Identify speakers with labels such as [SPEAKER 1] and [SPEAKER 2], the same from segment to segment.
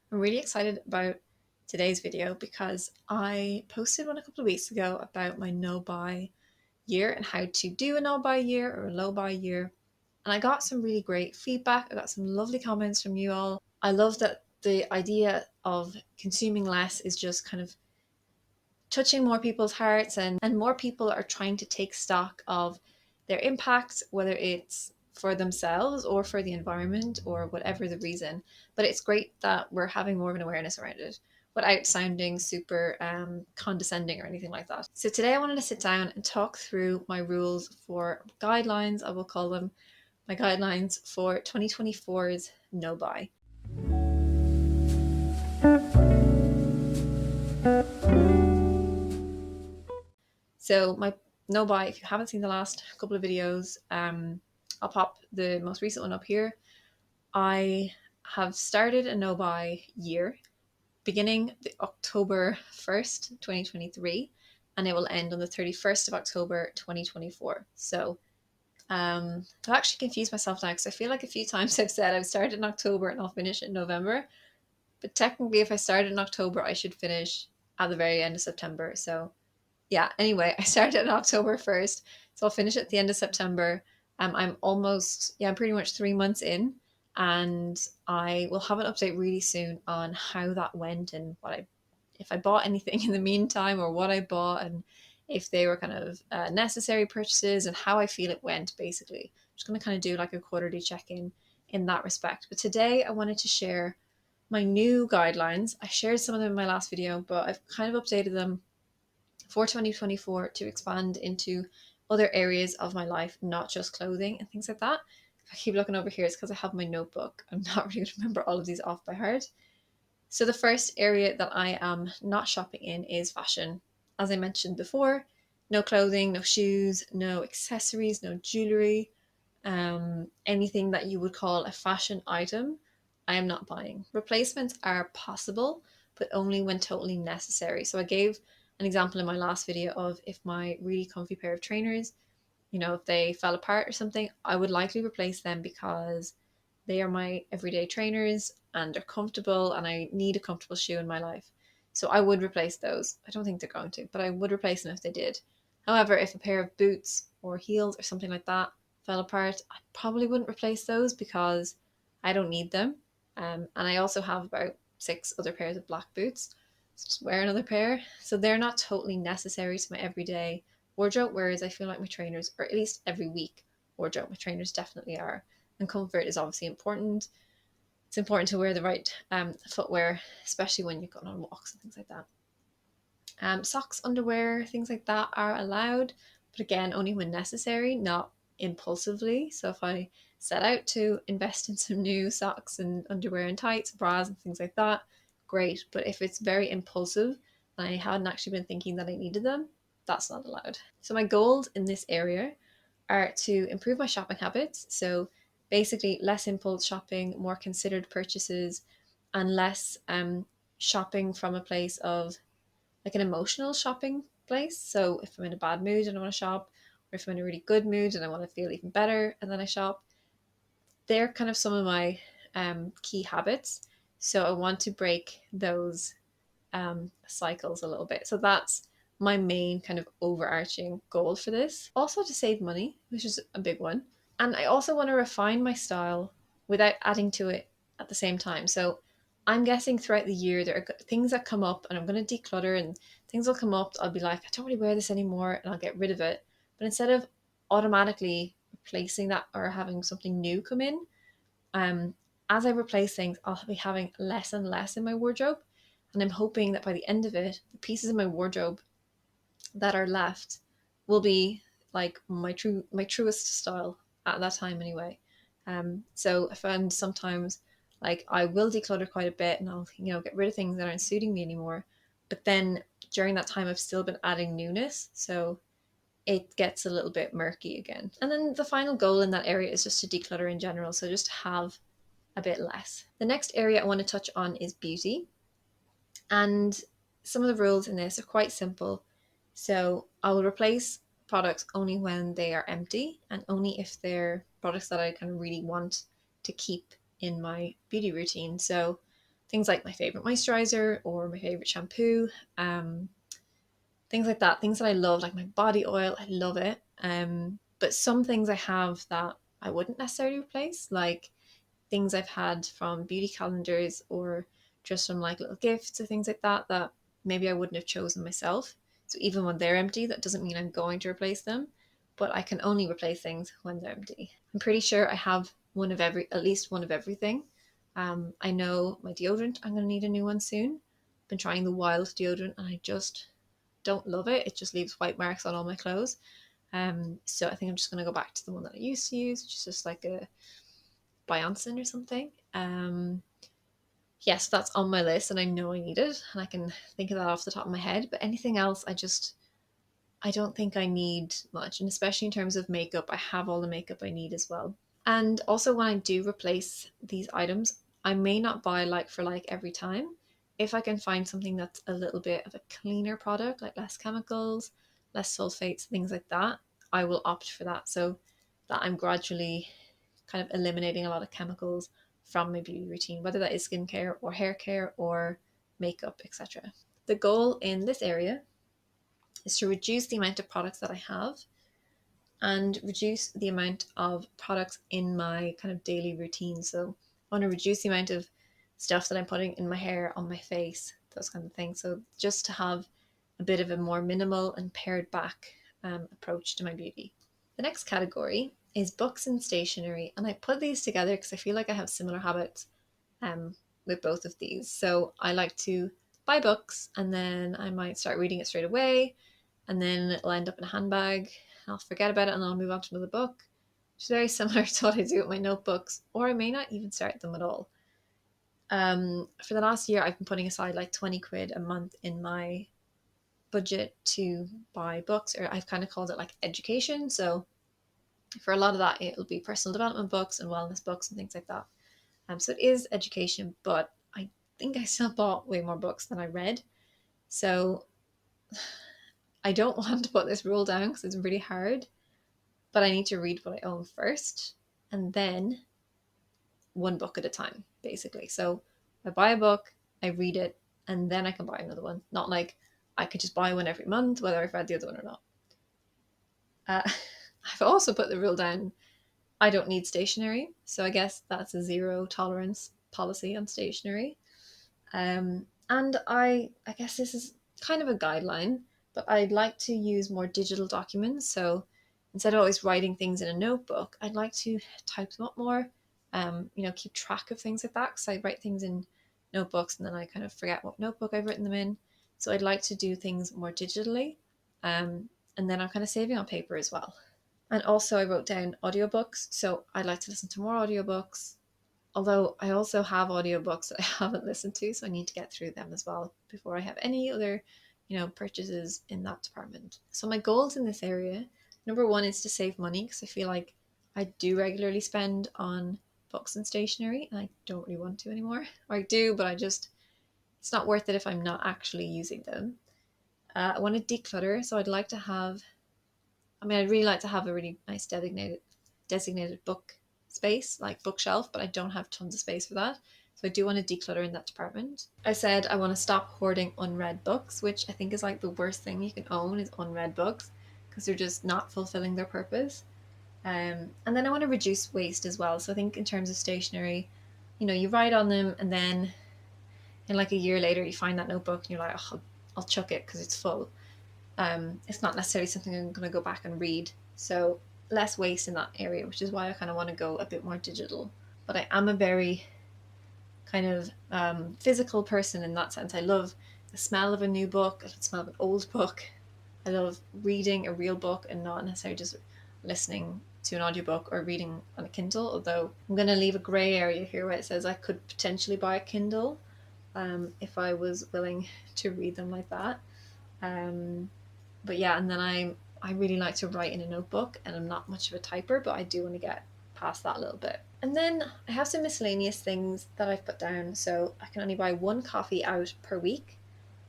[SPEAKER 1] I'm really excited about today's video because I posted one a couple of weeks ago about my no buy year and how to do a no buy year or a low buy year. And I got some really great feedback. I got some lovely comments from you all. I love that the idea of consuming less is just kind of touching more people's hearts, and more people are trying to take stock of their impact, whether it's for themselves or for the environment or whatever the reason. But it's great that we're having more of an awareness around it without sounding super condescending or anything like that. So today I wanted to sit down and talk through my rules for guidelines, I will call them my guidelines for 2024's no buy. So my no buy, if you haven't seen the last couple of videos, I'll pop the most recent one up here. I have started a no buy year beginning the October 1st, 2023, and it will end on the 31st of October, 2024. So I've actually confused myself now because I feel like a few times I've said I've started in October and I'll finish in November. But technically, if I started in October, I should finish at the very end of September. So yeah, anyway, I started on October 1st, so I'll finish at the end of September. I'm pretty much 3 months in, and I will have an update really soon on how that went and if I bought anything in the meantime or what I bought and if they were kind of necessary purchases and how I feel it went, basically. I'm just going to kind of do like a quarterly check in that respect. But today I wanted to share my new guidelines. I shared some of them in my last video, but I've kind of updated them for 2024 to expand into other areas of my life, not just clothing and things like that. If I keep looking over here, it's because I have my notebook. I'm not really going to remember all of these off by heart. So the first area that I am not shopping in is fashion. As I mentioned before, no clothing, no shoes, no accessories, no jewelry, anything that you would call a fashion item, I am not buying. Replacements are possible, but only when totally necessary. So I gave an example in my last video of if my really comfy pair of trainers, if they fell apart or something, I would likely replace them because they are my everyday trainers and they're comfortable and I need a comfortable shoe in my life. So I would replace those. I don't think they're going to, but I would replace them if they did. However, if a pair of boots or heels or something like that fell apart, I probably wouldn't replace those because I don't need them. And I also have about 6 other pairs of black boots. So just wear another pair. So they're not totally necessary to my everyday wardrobe, whereas I feel like my trainers, or at least every week wardrobe, my trainers definitely are. And comfort is obviously important. It's important to wear the right footwear, especially when you're going on walks and things like that. Socks, underwear, things like that are allowed, but again, only when necessary, not impulsively. So if I set out to invest in some new socks and underwear and tights, bras and things like that, great. But if it's very impulsive and I hadn't actually been thinking that I needed them, that's not allowed. So my goals in this area are to improve my shopping habits. So basically, less impulse shopping, more considered purchases, and less shopping from a place of like an emotional shopping place. So if I'm in a bad mood and I want to shop, or if I'm in a really good mood and I want to feel even better and then I shop, they're kind of some of my key habits. So I want to break those cycles a little bit. So that's my main kind of overarching goal for this. Also to save money, which is a big one. And I also want to refine my style without adding to it at the same time. So I'm guessing throughout the year there are things that come up and I'm going to declutter and things will come up. I'll be like, I don't really wear this anymore and I'll get rid of it. But instead of automatically replacing that or having something new come in, um, as I replace things, I'll be having less and less in my wardrobe. And I'm hoping that by the end of it, the pieces of my wardrobe that are left will be like my truest style at that time anyway. So I find sometimes like I will declutter quite a bit and I'll get rid of things that aren't suiting me anymore. But then during that time I've still been adding newness. So it gets a little bit murky again. And then the final goal in that area is just to declutter in general. So just have a bit less. The next area I want to touch on is beauty. And some of the rules in this are quite simple. So I will replace products only when they are empty and only if they're products that I kind of really want to keep in my beauty routine. So things like my favorite moisturizer or my favorite shampoo, things like that, things that I love, like my body oil, I love it. But some things I have that I wouldn't necessarily replace, like things I've had from beauty calendars or just from like little gifts or things like that that maybe I wouldn't have chosen myself. So even when they're empty, that doesn't mean I'm going to replace them, but I can only replace things when they're empty. I'm pretty sure I have at least one of everything. I know my deodorant, I'm going to need a new one soon. I've been trying the Wild deodorant and I just don't love it. It just leaves white marks on all my clothes. So I think I'm just going to go back to the one that I used to use, which is just like a Beyonce or something. Yes, that's on my list and I know I need it and I can think of that off the top of my head. But anything else, I don't think I need much. And especially in terms of makeup, I have all the makeup I need as well. And also, when I do replace these items, I may not buy like for like every time. If I can find something that's a little bit of a cleaner product, like less chemicals, less sulfates, things like that, I will opt for that. So that I'm gradually kind of eliminating a lot of chemicals from my beauty routine, whether that is skincare or hair care or makeup, etc. The goal in this area is to reduce the amount of products that I have and reduce the amount of products in my kind of daily routine. So I want to reduce the amount of stuff that I'm putting in my hair, on my face, those kind of things. So just to have a bit of a more minimal and pared back approach to my beauty. The next category is books and stationery, and I put these together because I feel like I have similar habits um, with both of these. So I like to buy books and then I might start reading it straight away, and then it'll end up in a handbag. I'll forget about it and then I'll move on to another book, which is very similar to what I do with my notebooks, or I may not even start them at all. For the last year, I've been putting aside like 20 quid a month in my budget to buy books, or I've kind of called it like education. So for a lot of that, it'll be personal development books and wellness books and things like that. So it is education, but I think I still bought way more books than I read. So I don't want to put this rule down because it's really hard, but I need to read what I own first and then one book at a time, basically. So I buy a book, I read it, and then I can buy another one. Not like I could just buy one every month, whether I've read the other one or not. I've also put the rule down I don't need stationery. So I guess that's a zero tolerance policy on stationery. And I guess this is kind of a guideline, but I'd like to use more digital documents. So instead of always writing things in a notebook, I'd like to type them up more. Keep track of things like that because I write things in notebooks and then I kind of forget what notebook I've written them in. So I'd like to do things more digitally. And then I'm kind of saving on paper as well. And also I wrote down audiobooks. So I'd like to listen to more audiobooks. Although I also have audiobooks that I haven't listened to, so I need to get through them as well before I have any other, purchases in that department. So my goals in this area, number one is to save money because I feel like I do regularly spend on books and stationery and I don't really want to anymore. Or I do, but it's not worth it if I'm not actually using them. I want to declutter, so I'd really like to have a really nice designated book space, like bookshelf, but I don't have tons of space for that. So I do want to declutter in that department. I said I want to stop hoarding unread books, which I think is like the worst thing you can own is unread books because they're just not fulfilling their purpose. And then I want to reduce waste as well. So I think in terms of stationery, you write on them and then in like a year later you find that notebook and you're like, oh, I'll chuck it because it's full. It's not necessarily something I'm going to go back and read. So less waste in that area, which is why I kind of want to go a bit more digital. But I am a very kind of physical person in that sense. I love the smell of a new book. I love the smell of an old book. I love reading a real book and not necessarily just listening to an audiobook or reading on a Kindle. Although I'm going to leave a grey area here where it says I could potentially buy a Kindle if I was willing to read them like that. But yeah, and then I really like to write in a notebook, and I'm not much of a typer, but I do want to get past that a little bit. And then I have some miscellaneous things that I've put down. So I can only buy one coffee out per week.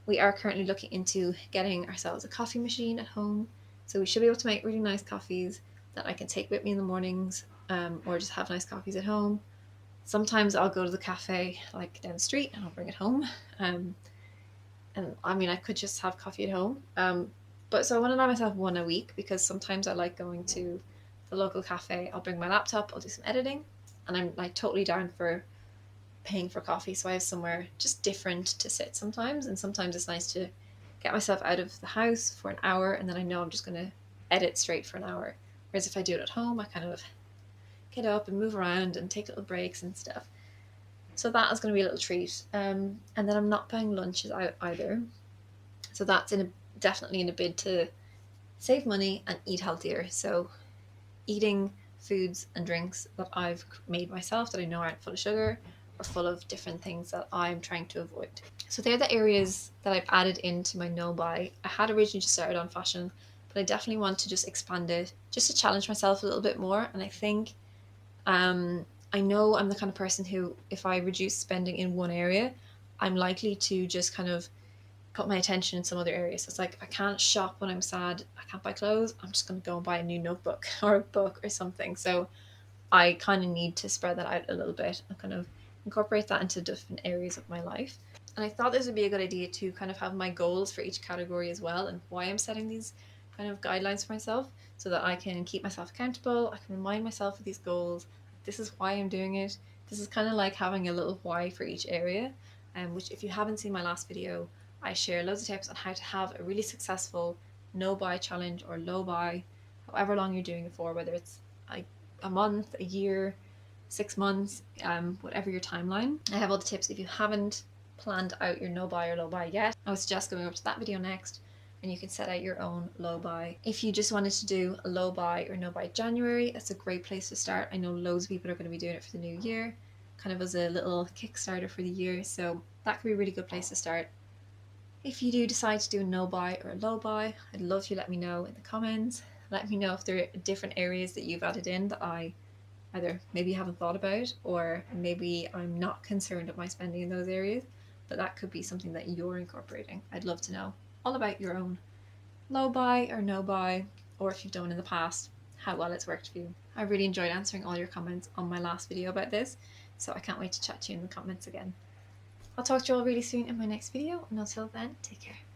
[SPEAKER 1] We are currently looking into getting ourselves a coffee machine at home. So we should be able to make really nice coffees that I can take with me in the mornings, or just have nice coffees at home. Sometimes I'll go to the cafe like down the street and I'll bring it home. And I mean, I could just have coffee at home. But so I want to allow myself one a week because sometimes I like going to the local cafe. I'll bring my laptop, I'll do some editing, and I'm like totally down for paying for coffee. So I have somewhere just different to sit sometimes. And sometimes it's nice to get myself out of the house for an hour and then I know I'm just going to edit straight for an hour. Whereas if I do it at home, I kind of get up and move around and take little breaks and stuff. So that is going to be a little treat. And then I'm not buying lunches out either. So that's definitely in a bid to save money and eat healthier. So eating foods and drinks that I've made myself that I know aren't full of sugar or full of different things that I'm trying to avoid. So they're the areas that I've added into my no buy. I had originally just started on fashion, but I definitely want to just expand it just to challenge myself a little bit more. And I think I know I'm the kind of person who, if I reduce spending in one area, I'm likely to just kind of put my attention in some other areas. So it's like I can't shop when I'm sad, I can't buy clothes, I'm just going to go and buy a new notebook or a book or something. So I kind of need to spread that out a little bit and kind of incorporate that into different areas of my life. And I thought this would be a good idea to kind of have my goals for each category as well and why I'm setting these kind of guidelines for myself so that I can keep myself accountable. I can remind myself of these goals. This is why I'm doing it. This is kind of like having a little why for each area. Which, if you haven't seen my last video, I share loads of tips on how to have a really successful no buy challenge or low buy, however long you're doing it for, whether it's like a month, a year, 6 months, whatever your timeline. I have all the tips. If you haven't planned out your no buy or low buy yet, I would suggest going over to that video next and you can set out your own low buy. If you just wanted to do a low buy or no buy January, that's a great place to start. I know loads of people are going to be doing it for the new year, kind of as a little Kickstarter for the year, so that could be a really good place to start. If you do decide to do a no buy or a low buy, I'd love if you let me know in the comments. Let me know if there are different areas that you've added in that I either maybe haven't thought about, or maybe I'm not concerned with my spending in those areas, but that could be something that you're incorporating. I'd love to know all about your own low buy or no buy, or if you've done in the past, how well it's worked for you. I really enjoyed answering all your comments on my last video about this, so I can't wait to chat to you in the comments again. I'll talk to you all really soon in my next video, and until then, take care.